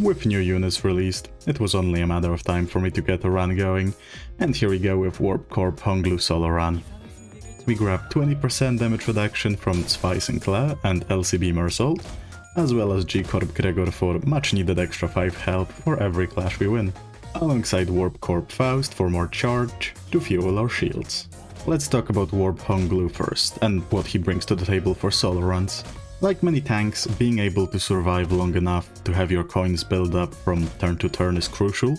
With new units released, it was only a matter of time for me to get a run going, and here we go with Warp Corp Honglu solo run. We grab 20% damage reduction from Zwei Sinclair and LCB Mersault, as well as G-Corp Gregor for much needed extra 5 health for every clash we win, alongside Warp Corp Faust for more charge to fuel our shields. Let's talk about Warp Honglu first, and what he brings to the table for solo runs. Like many tanks, being able to survive long enough to have your coins build up from turn to turn is crucial,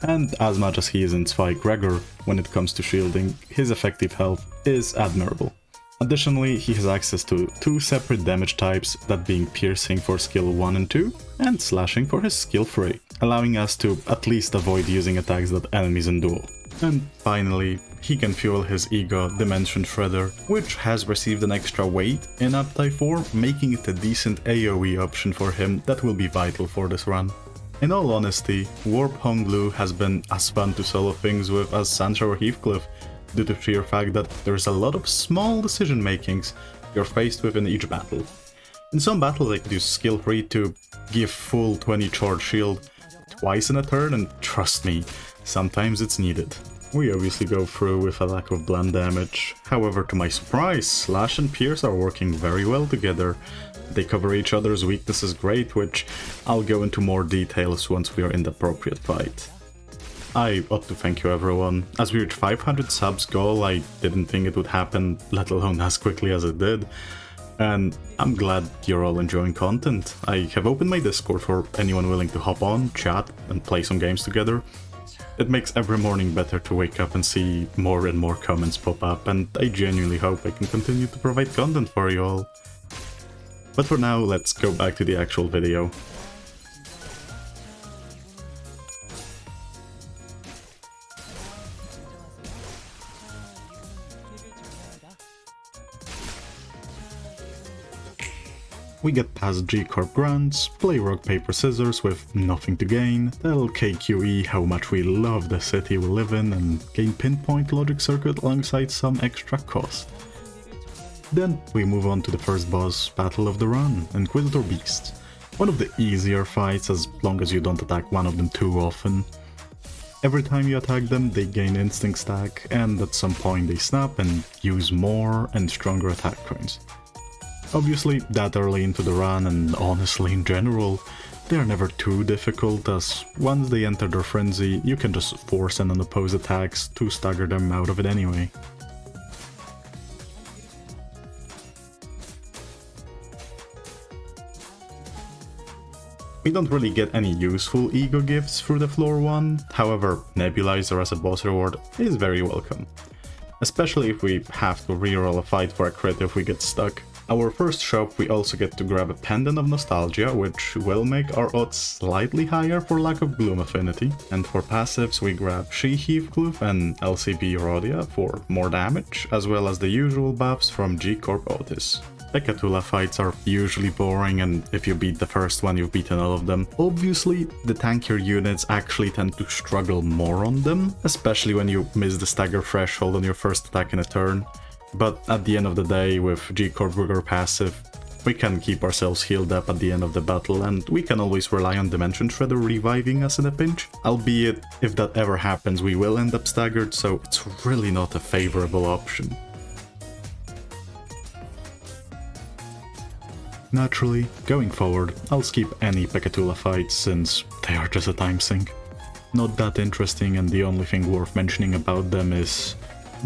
and as much as he isn't Zwei Gregor when it comes to shielding, his effective health is admirable. Additionally, he has access to 2 separate damage types, that being piercing for skill 1 and 2, and slashing for his skill 3, allowing us to at least avoid using attacks that enemies endure. And finally, he can fuel his ego Dimension Shredder, which has received an extra weight in Uptype 4, making it a decent AoE option for him that will be vital for this run. In all honesty, Warp Honglu has been as fun to solo things with as Sancho or Heathcliff, due to sheer fact that there's a lot of small decision makings you're faced with in each battle. In some battles I could use skill 3 to give full 20 charge shield twice in a turn, and trust me, sometimes it's needed. We obviously go through with a lack of blend damage, however to my surprise, Slash and Pierce are working very well together. They cover each other's weaknesses great, which I'll go into more details once we are in the appropriate fight. I ought to thank you everyone. As we reached 500 subs goal, I didn't think it would happen, let alone as quickly as it did. And I'm glad you're all enjoying content. I have opened my Discord for anyone willing to hop on, chat, and play some games together. It makes every morning better to wake up and see more and more comments pop up, and I genuinely hope I can continue to provide content for you all. But for now, let's go back to the actual video. We get past G-Corp grunts, play rock paper scissors with nothing to gain, tell KQE how much we love the city we live in, and gain pinpoint logic circuit alongside some extra cost. Then we move on to the first boss battle of the run, Inquisitor Beast. One of the easier fights as long as you don't attack one of them too often. Every time you attack them they gain instinct stack, and at some point they snap and use more and stronger attack coins. Obviously, that early into the run, and honestly in general, they are never too difficult, as once they enter their frenzy, you can just force an unopposed attacks to stagger them out of it anyway. We don't really get any useful ego gifts through the floor 1, however, Nebulizer as a boss reward is very welcome. Especially if we have to reroll a fight for a crit if we get stuck. Our first shop we also get to grab a Pendant of Nostalgia, which will make our odds slightly higher for lack of Gloom affinity, and for passives we grab She Heathcliff and LCB Rhodia for more damage, as well as the usual buffs from G-Corp Otis. Pekatula fights are usually boring, and if you beat the first one you've beaten all of them. Obviously, the tankier units actually tend to struggle more on them, especially when you miss the stagger threshold on your first attack in a turn. But at the end of the day, with G-Corp Rigor passive, we can keep ourselves healed up at the end of the battle, and we can always rely on Dimension Shredder reviving us in a pinch. Albeit, if that ever happens we will end up staggered, so it's really not a favorable option. Naturally, going forward, I'll skip any Pekatula fights since they are just a time sink. Not that interesting, and the only thing worth mentioning about them is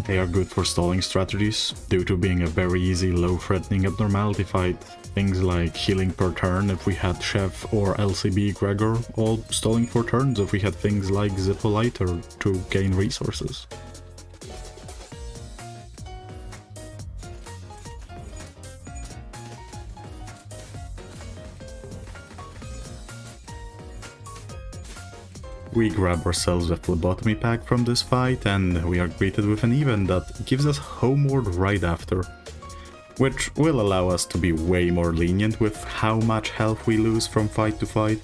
they are good for stalling strategies, due to being a very easy low-threatening abnormality fight. Things like healing per turn if we had Chef or LCB Gregor, or stalling for turns if we had things like Zippoliter to gain resources. We grab ourselves a phlebotomy pack from this fight, and we are greeted with an event that gives us Homeward right after, which will allow us to be way more lenient with how much health we lose from fight to fight,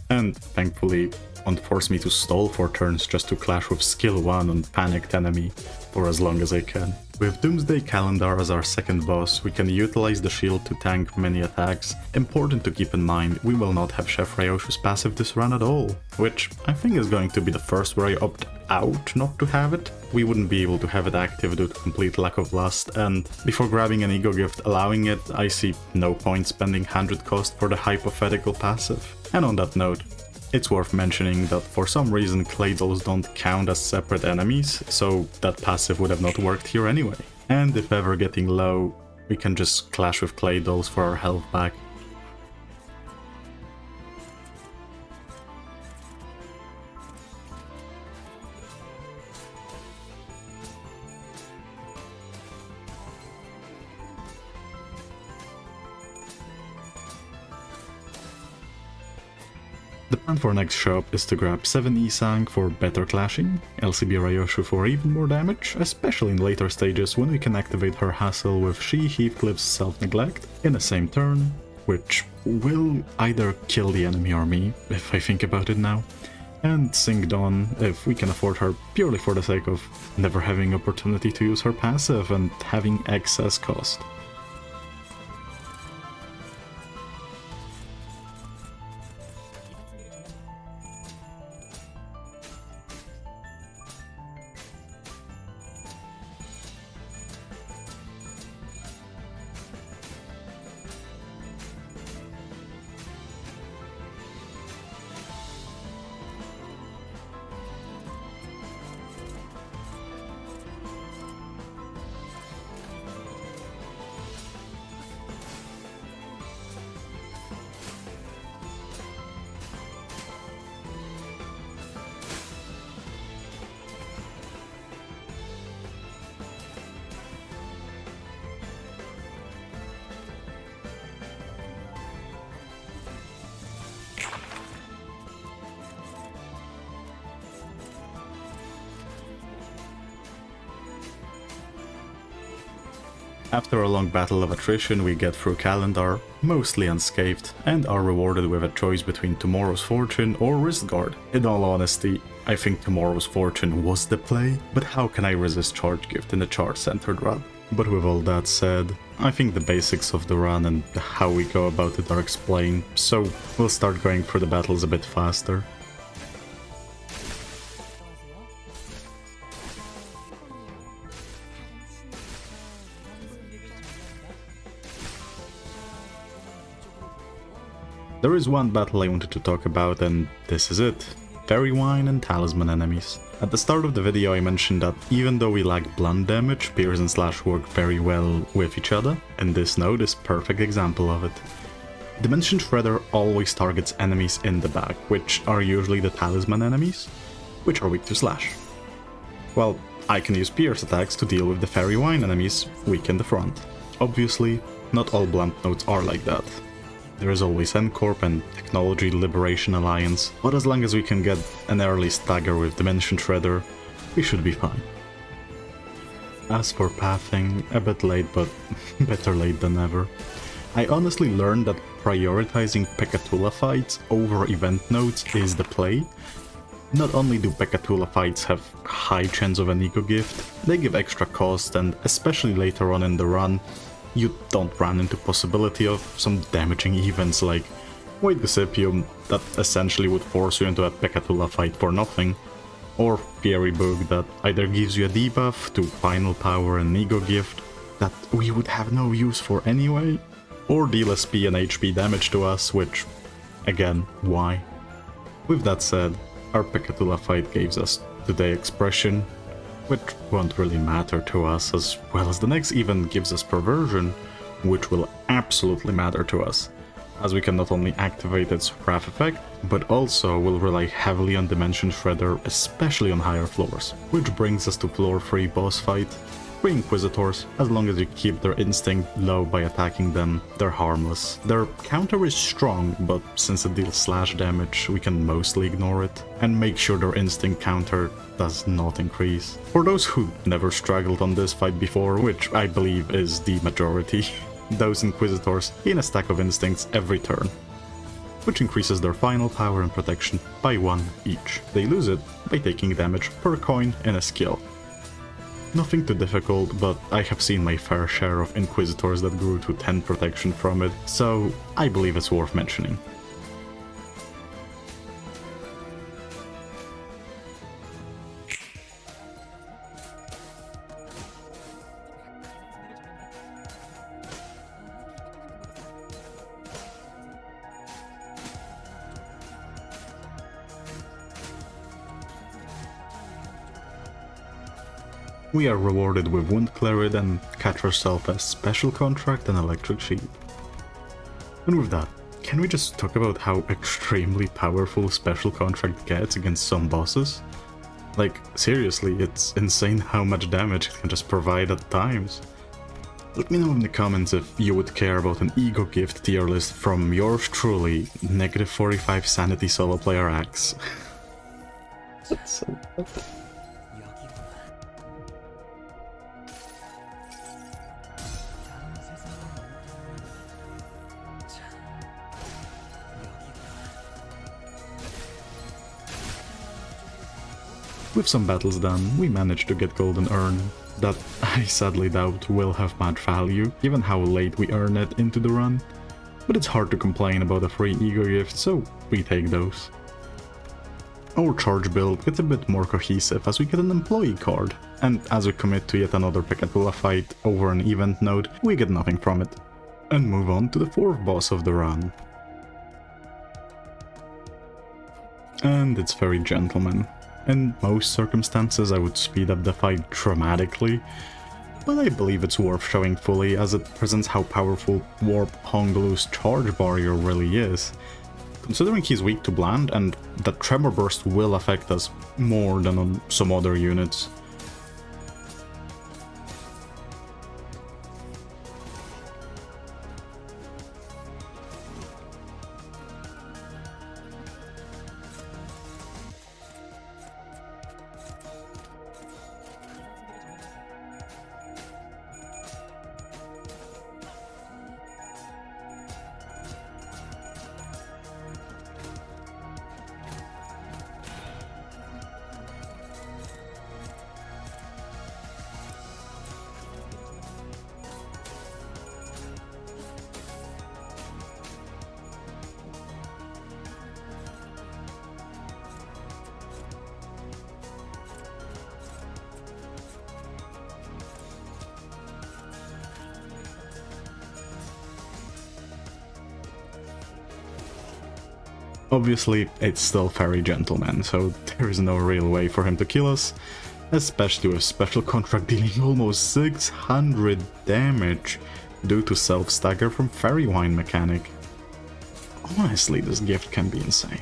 and thankfully won't force me to stall for turns just to clash with skill 1 on panicked enemy for as long as I can. With Doomsday Calendar as our second boss, we can utilize the shield to tank many attacks. Important to keep in mind, we will not have Chef Ryoshu's passive this run at all, which I think is going to be the first where I opt out not to have it. We wouldn't be able to have it active due to complete lack of lust, and before grabbing an ego gift allowing it, I see no point spending 100 cost for the hypothetical passive. And on that note, it's worth mentioning that for some reason clay dolls don't count as separate enemies, so that passive would have not worked here anyway. And if ever getting low, we can just clash with clay dolls for our health back. The plan for next shop is to grab 7 Isang for better clashing, LCB Ryoshu for even more damage, especially in later stages when we can activate her hassle with She Heathcliff's Self-Neglect in the same turn, which will either kill the enemy or me, if I think about it now, and Sing Dawn if we can afford her purely for the sake of never having opportunity to use her passive and having excess cost. After a long battle of attrition, we get through Calendar, mostly unscathed, and are rewarded with a choice between Tomorrow's Fortune or Wristguard. In all honesty, I think Tomorrow's Fortune was the play, but how can I resist Charge Gift in a charge-centered run? But with all that said, I think the basics of the run and how we go about it are explained, so we'll start going through the battles a bit faster. There is one battle I wanted to talk about, and this is it. Fairy Wine and Talisman enemies. At the start of the video I mentioned that even though we lack blunt damage, Pierce and Slash work very well with each other, and this node is perfect example of it. Dimension Shredder always targets enemies in the back, which are usually the Talisman enemies, which are weak to Slash. Well, I can use Pierce attacks to deal with the Fairy Wine enemies weak in the front. Obviously, not all blunt nodes are like that. There is always Corp and Technology Liberation Alliance, but as long as we can get an early stagger with Dimension Shredder, we should be fine. As for pathing, a bit late, but better late than never. I honestly learned that prioritizing Pekatula fights over event nodes is the play. Not only do Pekatula fights have high chance of an eco gift, they give extra cost, and especially later on in the run, you don't run into possibility of some damaging events like Void Gossipium that essentially would force you into a Pekatula fight for nothing, or Fiery Book that either gives you a debuff to Final Power and Ego Gift that we would have no use for anyway, or deal SP and HP damage to us, which, again, why? With that said, our Pekatula fight gives us Today Expression, which won't really matter to us, as well as the next event gives us Perversion, which will absolutely matter to us, as we can not only activate its wrath effect, but also will rely heavily on Dimension Shredder, especially on higher floors, which brings us to floor 3 boss fight. 3 Inquisitors, as long as you keep their instinct low by attacking them, they're harmless. Their counter is strong, but since it deals slash damage, we can mostly ignore it, and make sure their instinct counter does not increase. For those who never struggled on this fight before, which I believe is the majority, those Inquisitors gain a stack of instincts every turn, which increases their final power and protection by 1 each. They lose it by taking damage per coin in a skill. Nothing too difficult, but I have seen my fair share of Inquisitors that grew to 10 protection from it, so I believe it's worth mentioning. We are rewarded with Wound Cleared and catch ourselves a Special Contract and Electric Sheet. And with that, can we just talk about how extremely powerful Special Contract gets against some bosses? Like, seriously, it's insane how much damage it can just provide at times. Let me know in the comments if you would care about an Ego Gift tier list from yours truly, -45 Sanity Solo Player X. That's so bad. With some battles done, we managed to get Golden Urn, that I sadly doubt will have much value, given how late we earn it into the run, but it's hard to complain about a free Ego Gift, so we take those. Our charge build gets a bit more cohesive as we get an Employee card, and as we commit to yet another Pekatula fight over an event node, we get nothing from it. And move on to the 4th boss of the run. And it's very Gentleman. In most circumstances I would speed up the fight dramatically, but I believe it's worth showing fully as it presents how powerful Warp Honglu's charge barrier really is, considering he's weak to Bland and that Tremor Burst will affect us more than on some other units. Obviously, it's still very Gentleman, so there is no real way for him to kill us, especially with Special Contract dealing almost 600 damage due to self-stagger from Fairy Wine mechanic. Honestly, this gift can be insane.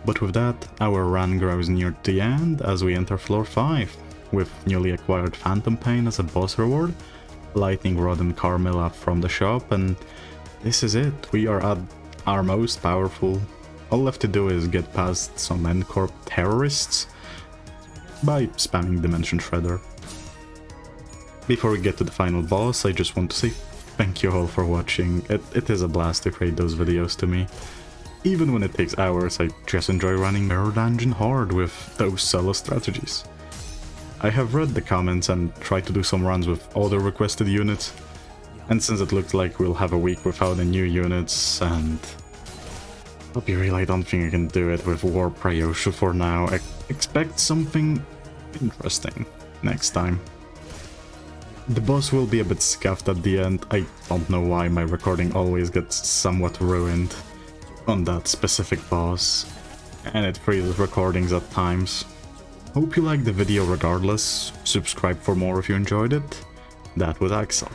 But with that, our run grows near the end as we enter floor 5, with newly acquired Phantom Pain as a boss reward, Lightning Rod and Carmilla from the shop, and this is it, we are at our most powerful. All left to do is get past some Corp terrorists by spamming Dimension Shredder. Before we get to the final boss, I just want to say thank you all for watching, it is a blast to create those videos to me. Even when it takes hours, I just enjoy running Mirror Dungeon hard with those solo strategies. I have read the comments and tried to do some runs with other requested units, and since it looks like we'll have a week without the new units, and I'll be real, I don't think I can do it with Warp Ryoshu for now. I expect something interesting next time. The boss will be a bit scuffed at the end, I don't know why my recording always gets somewhat ruined on that specific boss, and it freezes recordings at times. Hope you liked the video regardless, subscribe for more if you enjoyed it. That was Axel.